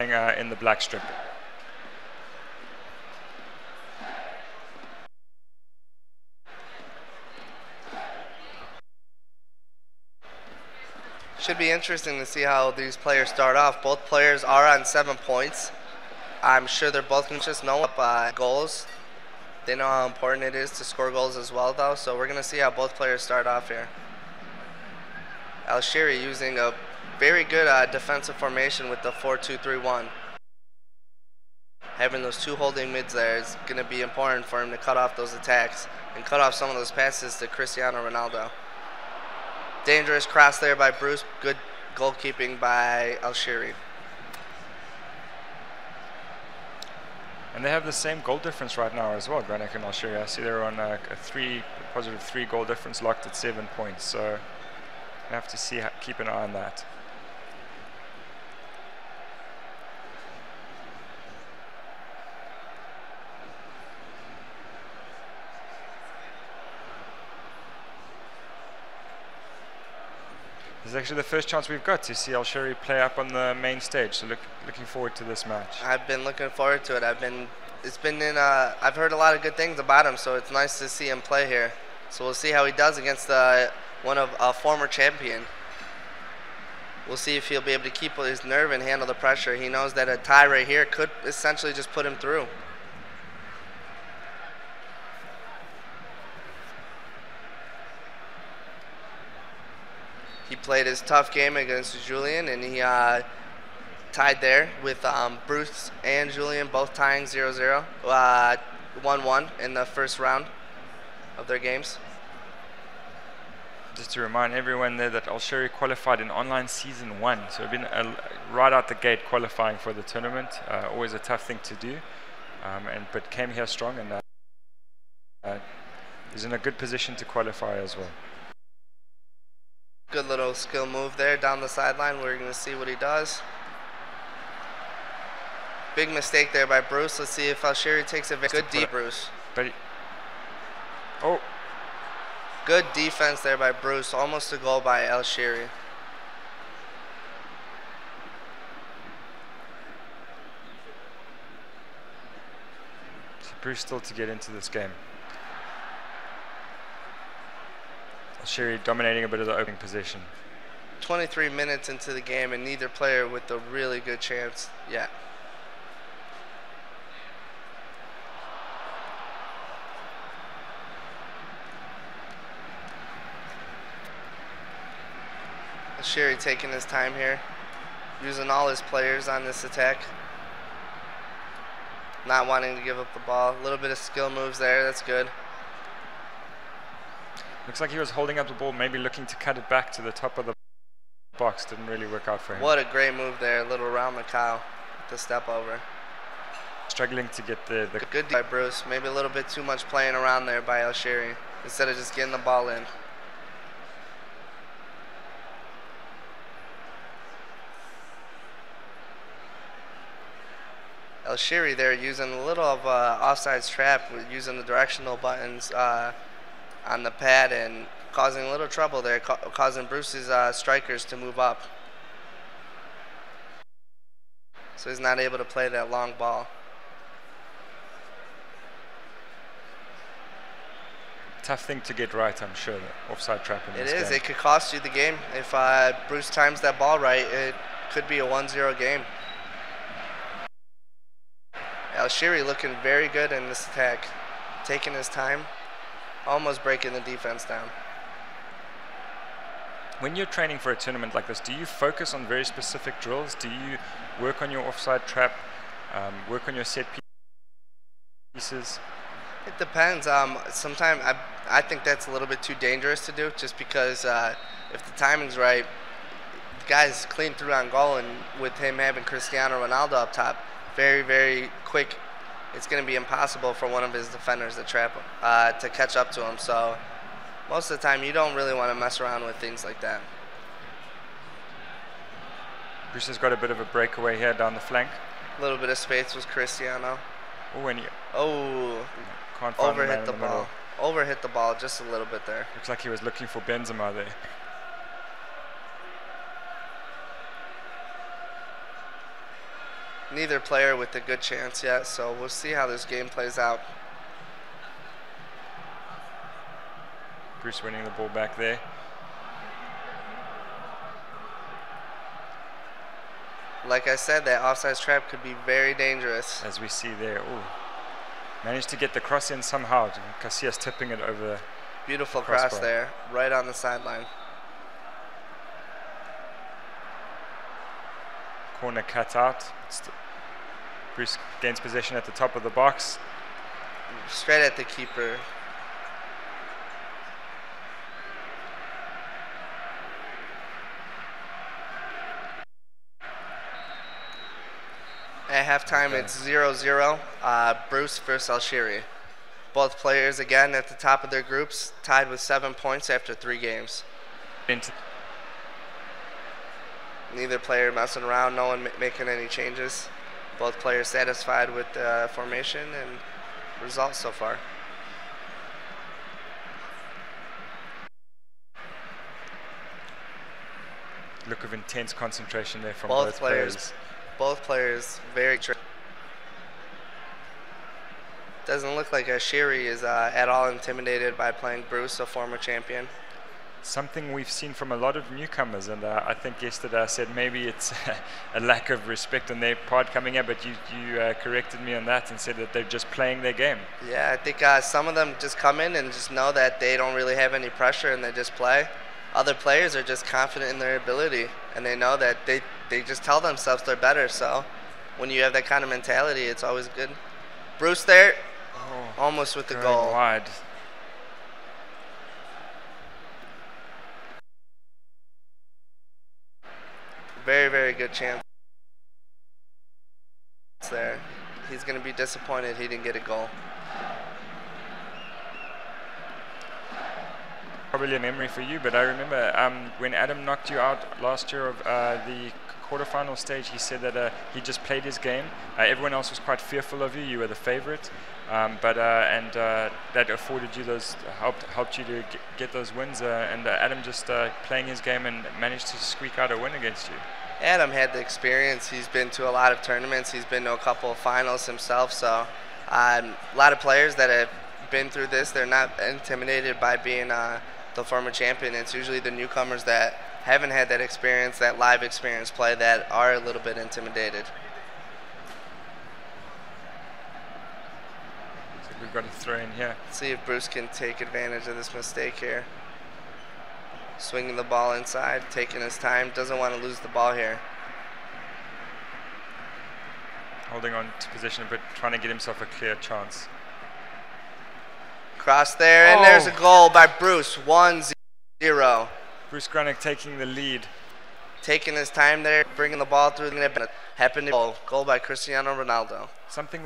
in the black strip. Should be interesting to see how these players start off. Both players are on 7 points. I'm sure they're both going to just know goals. They know how important it is to score goals as well, though. So we're going to see how both players start off here. Alshehri using a very good defensive formation with the 4-2-3-1. Having those two holding mids there is going to be important for him to cut off those attacks and cut off some of those passes to Cristiano Ronaldo. Dangerous cross there by Bruce. Good goalkeeping by Alshehri. And they have the same goal difference right now as well, Granik and Alshehri. I see they're on a positive 3 goal difference, locked at 7 points. So we have to see, keep an eye on that. This is actually the first chance we've got to see Alshehri play up on the main stage. So looking forward to this match. I've been looking forward to it. I've heard a lot of good things about him, so it's nice to see him play here. So we'll see how he does against a former champion. We'll see if he'll be able to keep his nerve and handle the pressure. He knows that a tie right here could essentially just put him through. He played his tough game against Julian, and he tied there with Bruce and Julian both tying 0-0, 1-1 in the first round of their games. Just to remind everyone there that Alshehri qualified in online season 1, so we've been right out the gate qualifying for the tournament. Always a tough thing to do, but came here strong and is in a good position to qualify as well. Good little skill move there down the sideline. We're going to see what he does. Big mistake there by Bruce. Let's see if Alshehri takes a good deep Bruce. Good defense there by Bruce. Almost a goal by Alshehri. So Bruce still to get into this game. Alshehri dominating a bit of the opening position. 23 minutes into the game and neither player with a really good chance yet. Alshehri taking his time here, using all his players on this attack. Not wanting to give up the ball. A little bit of skill moves there, that's good. Looks like he was holding up the ball, maybe looking to cut it back to the top of the box. Didn't really work out for him. What a great move there, a little round the cow to step over. Struggling to get the good by Bruce. Maybe a little bit too much playing around there by Alshehri instead of just getting the ball in. Alshehri there using a little of offsides trap, using the directional buttons on the pad and causing a little trouble there, causing Bruce's strikers to move up. So he's not able to play that long ball. Tough thing to get right, I'm sure, the offside trap in this game. It is. It could cost you the game. If Bruce times that ball right, it could be a 1-0 game. Alshehri looking very good in this attack, taking his time, almost breaking the defense down. When you're training for a tournament like this, do you focus on very specific drills? Do you work on your offside trap, work on your set pieces? It depends. Sometimes I think that's a little bit too dangerous to do, just because if the timing's right, the guy's clean through on goal, and with him having Cristiano Ronaldo up top, very, very quick, it's going to be impossible for one of his defenders to trap him, to catch up to him. So most of the time, you don't really want to mess around with things like that. Bruce has got a bit of a breakaway here down the flank. A little bit of space with Cristiano. Can't find overhit the ball. Overhit the ball just a little bit there. Looks like he was looking for Benzema there. neither player with a good chance yet, so we'll see how this game plays out. Bruce winning the ball back there. Like I said, that offside trap could be very dangerous. As we see there. Ooh. Managed to get the cross in somehow. Casillas tipping it over. Beautiful cross there, right on the sideline. Corner cut out. Bruce gains possession at the top of the box. Straight at the keeper. At halftime, it's 0-0. Bruce versus Alshehri. Both players, again, at the top of their groups, tied with 7 points after 3 games. Neither player messing around, no one making any changes. Both players satisfied with the formation and results so far. Look of intense concentration there from both players. Both players very tricky. Doesn't look like Alshehri is at all intimidated by playing Bruce, a former champion. Something we've seen from a lot of newcomers, and I think yesterday I said maybe it's a lack of respect on their part coming in, but you corrected me on that and said that they're just playing their game. Yeah, I think some of them just come in and just know that they don't really have any pressure and they just play. Other players are just confident in their ability, and they know that they just tell themselves they're better. So when you have that kind of mentality, it's always good. Bruce there, almost with the goal. Wide. Very, very good chance there. He's going to be disappointed he didn't get a goal. Probably a memory for you, but I remember when Adam knocked you out last year of the quarterfinal stage, he said that he just played his game. Everyone else was quite fearful of you. You were the favorite, but that afforded you those, helped you to get those wins. And Adam just playing his game and managed to squeak out a win against you. Adam had the experience. He's been to a lot of tournaments. He's been to a couple of finals himself. So a lot of players that have been through this, they're not intimidated by being the former champion. It's usually the newcomers that haven't had that experience, that live experience play, that are a little bit intimidated. So we've got a throw in here. Let's see if Bruce can take advantage of this mistake here. Swinging the ball inside, taking his time, doesn't want to lose the ball here. Holding on to position, but trying to get himself a clear chance. Cross there, and there's a goal by Bruce, 1-0. Bruce Granick taking the lead. Taking his time there, bringing the ball through the net. Happened to goal by Cristiano Ronaldo. Something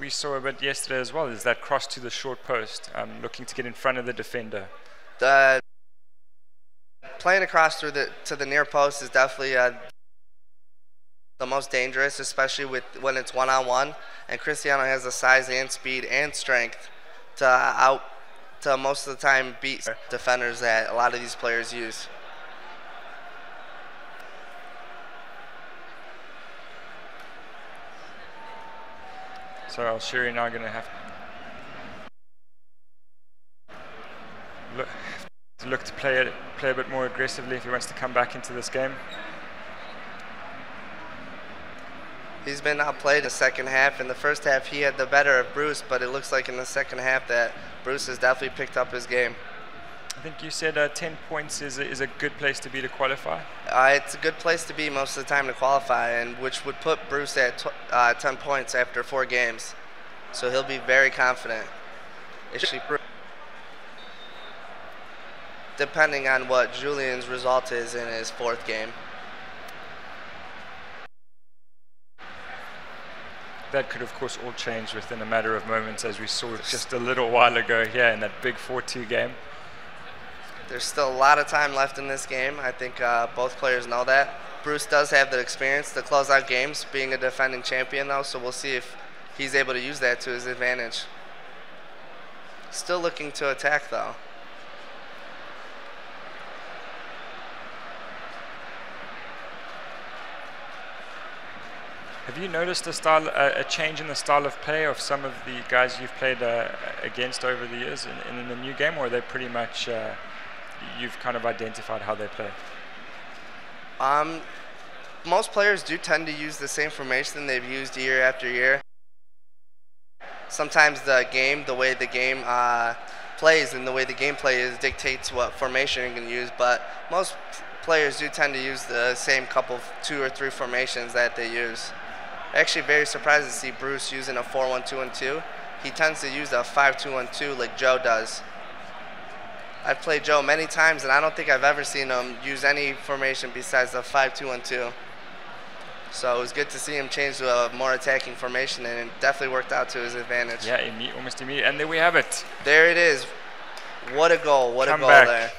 we saw a bit yesterday as well is that cross to the short post, looking to get in front of the defender. Playing across to the near post is definitely the most dangerous, especially when it's one-on-one. And Cristiano has the size and speed and strength to most of the time beat defenders that a lot of these players use. So Alshehri now going to have to look to play a bit more aggressively if he wants to come back into this game. He's been outplayed in the second half. In the first half, he had the better of Bruce, but it looks like in the second half that Bruce has definitely picked up his game. I think you said 10 points is a good place to be to qualify. It's a good place to be most of the time to qualify, and which would put Bruce at 10 points after 4 games. So he'll be very confident. Depending on what Julian's result is in his 4th game. That could, of course, all change within a matter of moments, as we saw just a little while ago here in that big 4-2 game. There's still a lot of time left in this game. I think both players know that. Bruce does have the experience to close out games, being a defending champion, though, so we'll see if he's able to use that to his advantage. Still looking to attack, though. Have you noticed a change in the style of play of some of the guys you've played against over the years in the new game, or are they pretty much you've kind of identified how they play? Most players do tend to use the same formation they've used year after year. Sometimes the way the game plays and the way the gameplay is dictates what formation you can use, but most players do tend to use the same couple, 2 or 3 formations that they use. Actually very surprised to see Bruce using a 4-1-2-1-2. He tends to use a 5-2-1-2 like Joe does. I've played Joe many times, and I don't think I've ever seen him use any formation besides the 5-2-1-2. So it was good to see him change to a more attacking formation, and it definitely worked out to his advantage. Yeah, almost immediate. And there we have it. There it is. What a goal. What a goal there.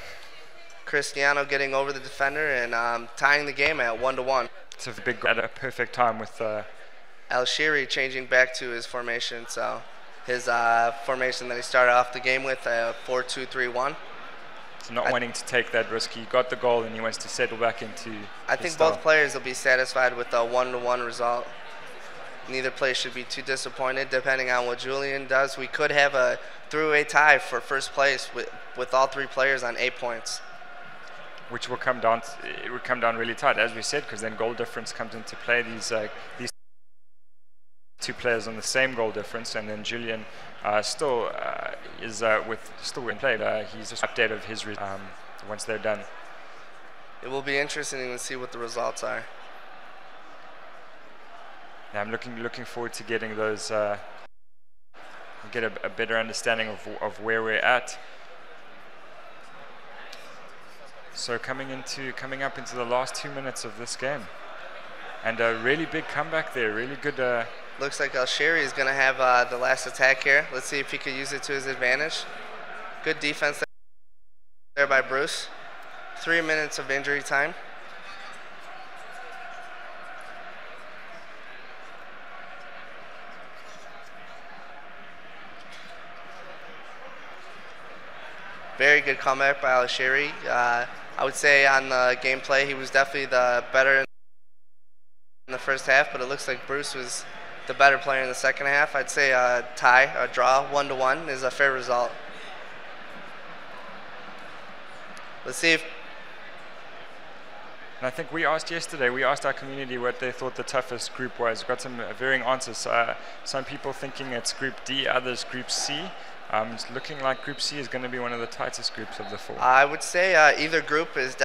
Cristiano getting over the defender and tying the game at 1-1. It's a big goal at a perfect time with Alshehri changing back to his formation. So his formation that he started off the game with, 4-2-3-1. So not wanting to take that risk. He got the goal and he wants to settle back into I think both players will be satisfied with a 1-1 result. Neither player should be too disappointed depending on what Julian does. We could have a three-way tie for first place with all 3 players on 8 points. Which will come down, it would come down really tight, as we said, because then goal difference comes into play. These 2 players on the same goal difference, and then Julian still is still in play. He's just update of his once they're done. It will be interesting to see what the results are. Now I'm looking forward to getting those, get a better understanding of where we're at. So coming up into the last 2 minutes of this game, and a really big comeback there. Really good. Looks like Alshehri is going to have the last attack here. Let's see if he could use it to his advantage. Good defense there by Bruce. 3 minutes of injury time. Very good comeback by Alshehri. I would say on the gameplay he was definitely the better in the first half, but it looks like Bruce was the better player in the second half. I'd say a tie, a draw, 1-1 is a fair result. Let's see if... And I think we asked our community what they thought the toughest group was. Got some varying answers. Some people thinking it's Group D, others Group C. It's looking like Group C is going to be one of the tightest groups of the 4. I would say either group is